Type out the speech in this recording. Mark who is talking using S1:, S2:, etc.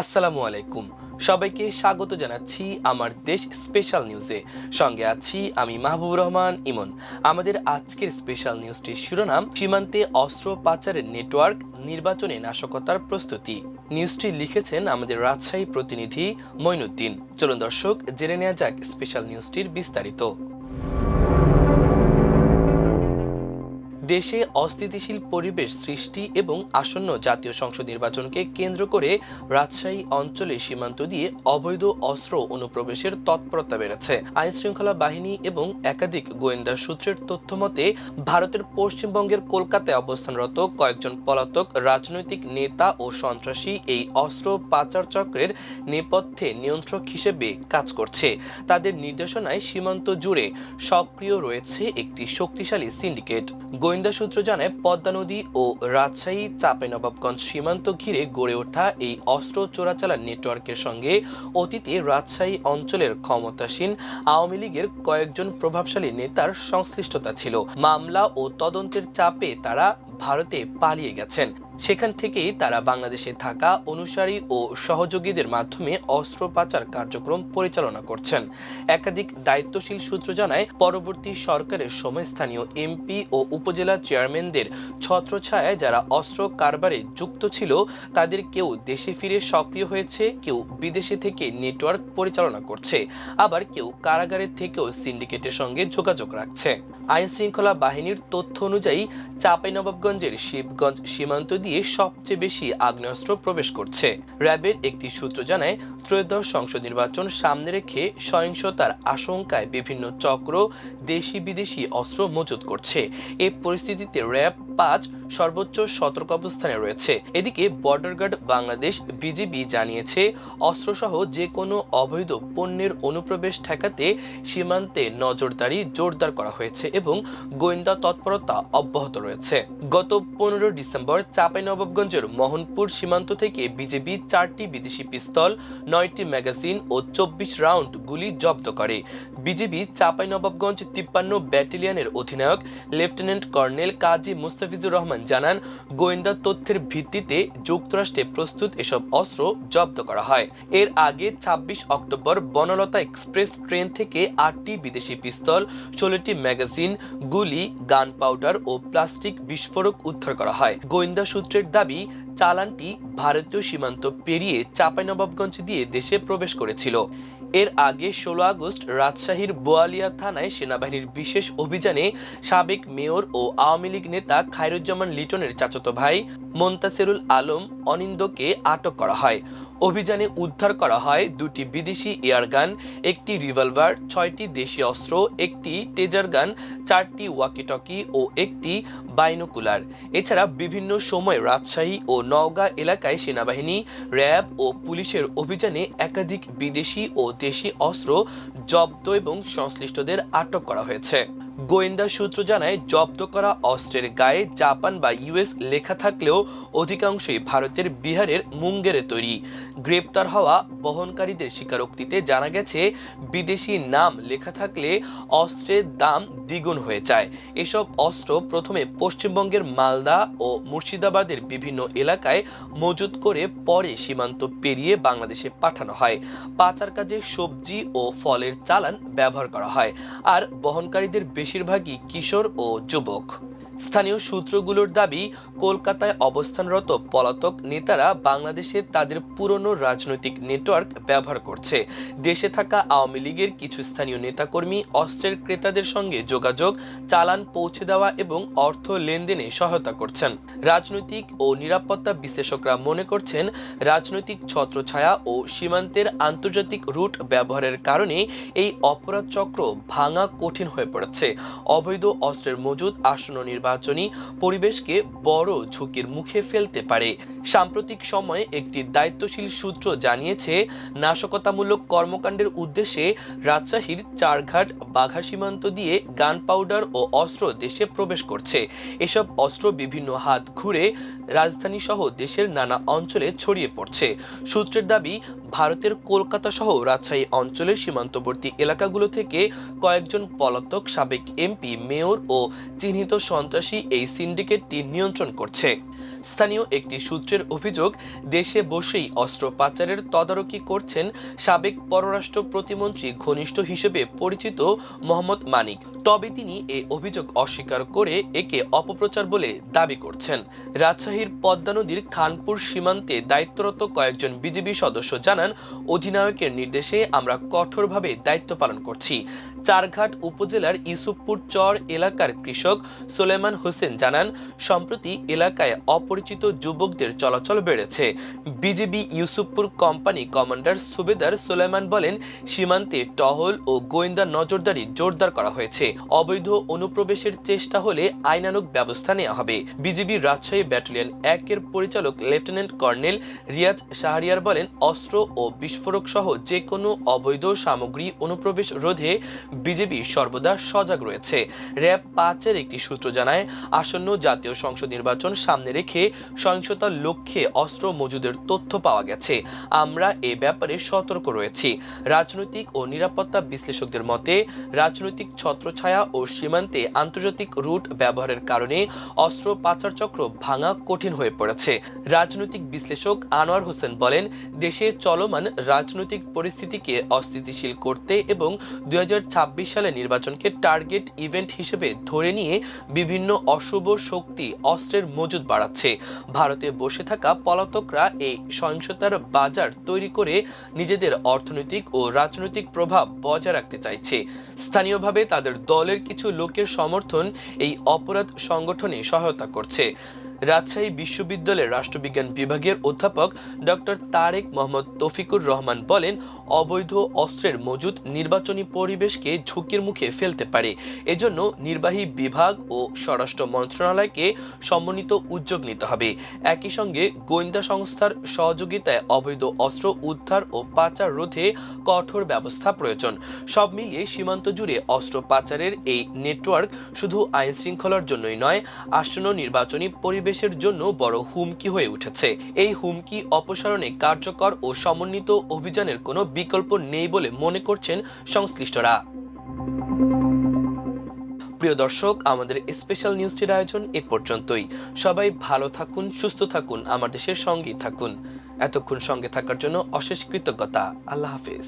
S1: আসসালামু আলাইকুম। সবাইকে স্বাগত জানাচ্ছি আমার দেশ স্পেশাল নিউজে। সঙ্গে আছি আমি মাহবুবুর রহমান ইমন। আমাদের আজকের স্পেশাল নিউজটির শিরোনাম সীমান্তে অস্ত্র পাচারের নেটওয়ার্ক, নির্বাচনে নাশকতার প্রস্তুতি। নিউজটি লিখেছেন আমাদের রাজশাহী প্রতিনিধি মঈনুদ্দিন। চলুন দর্শক, জেনে নেওয়া যাক স্পেশাল নিউজটির বিস্তারিত। দেশে অস্থিতিশীল পরিবেশ সৃষ্টি এবং আসন্ন জাতীয় সংসদ নির্বাচনকে কেন্দ্র করে রাজশাহী অঞ্চলে সীমান্ত দিয়ে অবৈধ অস্ত্র অনুপ্রবেশের তৎপরতা বেড়েছে। আইনশৃঙ্খলা বাহিনী এবং একাধিক গোয়েন্দা সূত্রের তথ্য মতে ভারতের পশ্চিমবঙ্গের কলকাতায় অবস্থানরত কয়েকজন পলাতক রাজনৈতিক নেতা ও সন্ত্রাসী এই অস্ত্র পাচার চক্রের নেপথ্যে নিয়ন্ত্রক হিসেবে কাজ করছে। তাদের নির্দেশনায় সীমান্ত জুড়ে সক্রিয় রয়েছে একটি শক্তিশালী সিন্ডিকেট। গোয়েন্দা সূত্র জানায়, পদ্মা নদী ও রাজশাহী চাঁপাইনবাবগঞ্জ সীমান্ত ঘিরে গড়ে ওঠা এই অস্ত্র চোরাচালান নেটওয়ার্কের সঙ্গে অতীতে রাজশাহী অঞ্চলের ক্ষমতাসীন আওয়ামী লীগের কয়েকজন প্রভাবশালী নেতার সংশ্লিষ্টতা ছিল। মামলা ও তদন্তের চাপে তারা ভারতে পালিয়ে গেছেন। সেখান থেকেই তারা বাংলাদেশে থাকা অনুসারী ও সহযোগীদের মাধ্যমে অস্ত্র পাচার কার্যক্রম পরিচালনা করছেন। একাধিক দায়িত্বশীল সূত্র জানায়, পরবর্তী সরকারের সময় স্থানীয় এমপি ও উপজেলা চেয়ারম্যানদের ছত্রছায়ায় যারা অস্ত্র কারবারে যুক্ত ছিল তাদের কেউ দেশে ফিরে সক্রিয় হয়েছে, কেউ বিদেশে থেকে নেটওয়ার্ক পরিচালনা করছে, আবার কেউ কারাগারের থেকেও সিন্ডিকেটের সঙ্গে যোগাযোগ রাখছে। আইন শৃঙ্খলা বাহিনীর তথ্য অনুযায়ী চাঁপাইনবাবগঞ্জের শিবগঞ্জ সীমান্ত দিয়ে সবচেয়ে বেশি আগ্নেয়াস্ত্র প্রবেশ করছে। র্যাবের একটি সূত্র জানায়, ত্রয়োদশ সংসদ নির্বাচন সামনে রেখে সহিংসতার আশঙ্কায় বিভিন্ন চক্র দেশি বিদেশি অস্ত্র মজুত করছে। এই পরিস্থিতিতে র্যাব ৫ সর্বোচ্চ সতর্ক অবস্থানে রয়েছে। এদিকে বর্ডার গার্ড বাংলাদেশ বিজিবি জানিয়েছে, অস্ত্রসহ যে কোনো অবৈধ পণ্যের অনুপ্রবেশ ঠেকাতে সীমান্তে নজরদারি জোরদার করা হয়েছে এবং গোয়েন্দা তৎপরতা অব্যাহত রয়েছে। গত ১৫ ডিসেম্বর চাঁপাইনবাবগঞ্জের মোহনপুর সীমান্ত থেকে বিজিবি ৪টি বিদেশি পিস্তল, ৯টি ম্যাগাজিন ও ২৪ রাউন্ড গুলি জব্দ করে। বিজিবি চাঁপাইনবাবগঞ্জ ৫৩ ব্যাটালিয়নের অধিনায়ক লেফটেন্যান্ট কর্নেল কাজী মুস্তাফিজুর রহমান জানান, গোয়েন্দা তথ্যের ভিত্তিতে যুক্তরাষ্ট্রে প্রস্তুত এসব অস্ত্র জব্দ করা হয়। এর আগে ২৬ অক্টোবর বনলতা এক্সপ্রেস ট্রেন থেকে ৮টি বিদেশি পিস্তল, ১৬টি ম্যাগাজিন, গুলি, গান পাউডার ও প্লাস্টিক বিস্ফোরক উদ্ধার করা হয়। গোয়েন্দা সূত্রের দাবি, চালানটি ভারতীয় সীমান্ত পেরিয়ে চাঁপাইনবাবগঞ্জ দিয়ে দেশে প্রবেশ করেছিল। এর আগে ১৬ আগস্ট রাজশাহীর বোয়ালিয়া থানায় সেনাবাহিনীর বিশেষ অভিযানে সাবেক মেয়র ও আওয়ামী লীগ নেতা খায়রুজ্জামান লিটনের চাচাতো ভাই মোন্তাসেরুল আলম অনিন্দকে আটক করা হয়। অভিযানে উদ্ধার করা হয় ২টি বিদেশি এয়ারগান, একটি রিভলভার, ৬টি দেশি অস্ত্র, একটি টেজার গান, ৪টি ওয়াকিটকি ও একটি বাইনোকুলার। এছাড়া বিভিন্ন সময় রাজশাহী ও নওগাঁ এলাকায় সেনাবাহিনী, র্যাব ও পুলিশের অভিযানে একাধিক বিদেশি ও দেশি অস্ত্র জব্দ এবং সংশ্লিষ্টদের আটক করা হয়েছে। গোয়েন্দা সূত্র জানায়, জব্দ করা অস্ত্রের গায়ে জাপান বা ইউএস লেখা থাকলেও অধিকাংশই ভারতের বিহারের মুঙ্গেরে তৈরি। গ্রেপ্তার হওয়া বহনকারীদের স্বীকারোক্তিতে জানা গেছে, বিদেশি নাম লেখা থাকলে অস্ত্রের দাম দ্বিগুণ হয়ে যায়। এসব অস্ত্র প্রথমে পশ্চিমবঙ্গের মালদা ও মুর্শিদাবাদের বিভিন্ন এলাকায় মজুত করে পরে সীমান্ত পেরিয়ে বাংলাদেশে পাঠানো হয়। পাচার কাজে সবজি ও ফলের চালান ব্যবহার করা হয়, আর বহনকারীদের বেশিরভাগই কিশোর ও যুবক। স্থানীয় সূত্রগুলোর দাবি, কলকাতায় অবস্থানরত পলাতক নেতারা বাংলাদেশে তাদের পুরনো রাজনৈতিক নেটওয়ার্ক ব্যবহার করছে। দেশে থাকা আওয়ামী লীগের কিছু স্থানীয় নেতাকর্মী অস্ত্রের ক্রেতাদের সঙ্গে যোগাযোগ, চালান পৌঁছে দেওয়া এবং অর্থ লেনদেনে সহায়তা করছেন। রাজনৈতিক ও নিরাপত্তা বিশ্লেষকরা মনে করছেন, রাজনৈতিক ছত্রছায়া ও সীমান্তের আন্তর্জাতিক রুট ব্যবহারের কারণে এই অপরাধ চক্র ভাঙা কঠিন হয়ে পড়েছে। অবৈধ অস্ত্রের মজুদ আসন্ন নির্বাচনী পরিবেশকে বড় ঝুঁকির মুখে ফেলতে পারে। সাম্প্রতিক সময়ে একটি দায়িত্বশীল সূত্র জানিয়েছে, নাশকতামূলক কর্মকাণ্ডের উদ্দেশ্যে রাজশাহীর চারঘাট বাঘা সীমান্ত দিয়ে গান পাউডার ও অস্ত্র দেশে প্রবেশ করছে। এসব অস্ত্র বিভিন্ন হাত ঘুরে রাজধানী সহ দেশের নানা অঞ্চলে ছড়িয়ে পড়ছে। সূত্রের দাবি, ভারতের কলকাতা সহ রাজশাহী অঞ্চলের সীমান্তবর্তী এলাকাগুলো থেকে কয়েকজন পলাতক সাবেক এমপি, মেয়র ও চিহ্নিত সন্ত্রাসী এই সিন্ডিকেটটি নিয়ন্ত্রণ করছে। স্থানীয় একটি সূত্রের অভিযোগ, দেশে বসেই অস্ত্র পাচারের তদারকি করছেন সাবেক পররাষ্ট্র প্রতিমন্ত্রী ঘনিষ্ঠ হিসেবে পরিচিত মোহাম্মদ মানিক। তবে তিনি এই অভিযোগ অস্বীকার করে একে অপপ্রচার বলে দাবি করছেন। রাজশাহীর পদ্মা নদীর খানপুর সীমান্তে দায়িত্বরত কয়েকজন বিজিবি সদস্য জানান, অধিনায়কের নির্দেশে আমরা কঠোরভাবে দায়িত্ব পালন করছি। চারঘাট উপজেলার ইউসুফপুর চর এলাকার কৃষক সোলেমান হোসেন জানান, সম্প্রতি এলাকায় অপরিচিত যুবকদের চলাচল বেড়েছে। বিজিবি ইউসুফপুর কোম্পানি কমান্ডার সুবেদার সোলেমান বলেন, সীমান্তে টহল ও গোয়েন্দা নজরদারি জোরদার করা হয়েছে। অবৈধ অনুপ্রবেশের চেষ্টা হলে আইনানুগ ব্যবস্থা নেওয়া হবে। বিজিবি রাজশাহী ব্যাটালিয়ন 1-এর পরিচালক লেফটেন্যান্ট কর্নেল রিয়াজ শাহরিয়ার বলেন, অস্ত্র ও বিস্ফোরক সহ যে কোনো অবৈধ সামগ্রী অনুপ্রবেশ রোধে বিজেপি সর্বদা সজাগ রয়েছে। র্যাব 5-এর একটি সূত্র জানায়, আসন্ন জাতীয় সংসদ নির্বাচন সামনে রেখে সহিংসতার লক্ষ্যে অস্ত্র মজুদের তথ্য পাওয়া গেছে। আমরা এ ব্যাপারে সতর্ক রয়েছি। রাজনৈতিক ও নিরাপত্তা বিশ্লেষকদের মতে, রাজনৈতিক ছত্রছায়া ও সীমান্তে আন্তর্জাতিক রুট ব্যবহারের কারণে অস্ত্র পাচার চক্র ভাঙা কঠিন হয়ে পড়েছে। রাজনৈতিক বিশ্লেষক আনোয়ার হোসেন বলেন, দেশে চলমান রাজনৈতিক পরিস্থিতিকে অস্থিতিশীল করতে এবং 2026 সালে নির্বাচনকে টার্গেট ইভেন্ট হিসেবে ধরে নিয়ে বিভিন্ন অশুভ শক্তি অস্ত্রের মজুদ বাড়াচ্ছে। ভারতে বসে থাকা পলাতকরা এই সহিংসতার বাজার তৈরি করে নিজেদের অর্থনৈতিক ও রাজনৈতিক প্রভাব বজায় রাখতে চাইছে। স্থানীয়ভাবে তাদের দলের কিছু লোকের সমর্থন এই অপরাধ সংগঠনে সহায়তা করছে। রাজশাহী বিশ্ববিদ্যালয়ের রাষ্ট্রবিজ্ঞান বিভাগের অধ্যাপক ডক্টর তারেক মোহাম্মদ তৌফিকুর রহমান বলেন, অবৈধ অস্ত্রের মজুদ নির্বাচনী পরিবেশকে ঝুঁকির মুখে ফেলতে পারে। এজন্য নির্বাহী বিভাগ ও স্বরাষ্ট্র মন্ত্রণালয়কে সমন্বিত উদ্যোগ নিতে হবে। একই সঙ্গে গোয়েন্দা সংস্থার সহযোগিতায় অবৈধ অস্ত্র উদ্ধার ও পাচার রোধে কঠোর ব্যবস্থা প্রয়োজন। সব মিলিয়ে সীমান্ত জুড়ে অস্ত্র পাচারের এই নেটওয়ার্ক শুধু আইন শৃঙ্খলার জন্যই নয়, আসন্ন নির্বাচনী পরিবেশের জন্য বড় হুমকি হয়ে উঠেছে। এই হুমকি অপসারণে কার্যকর ও সমন্বিত অভিযানের কোনো বিকল্প নেই বলে মনে করছেন সংশ্লিষ্টরা। প্রিয় দর্শক, আমাদের স্পেশাল নিউজটির আয়োজন এ পর্যন্তই। সবাই ভালো থাকুন, সুস্থ থাকুন, আমার দেশের সঙ্গেই থাকুন। এতক্ষণ সঙ্গে থাকার জন্য অশেষ কৃতজ্ঞতা। আল্লাহ হাফেজ।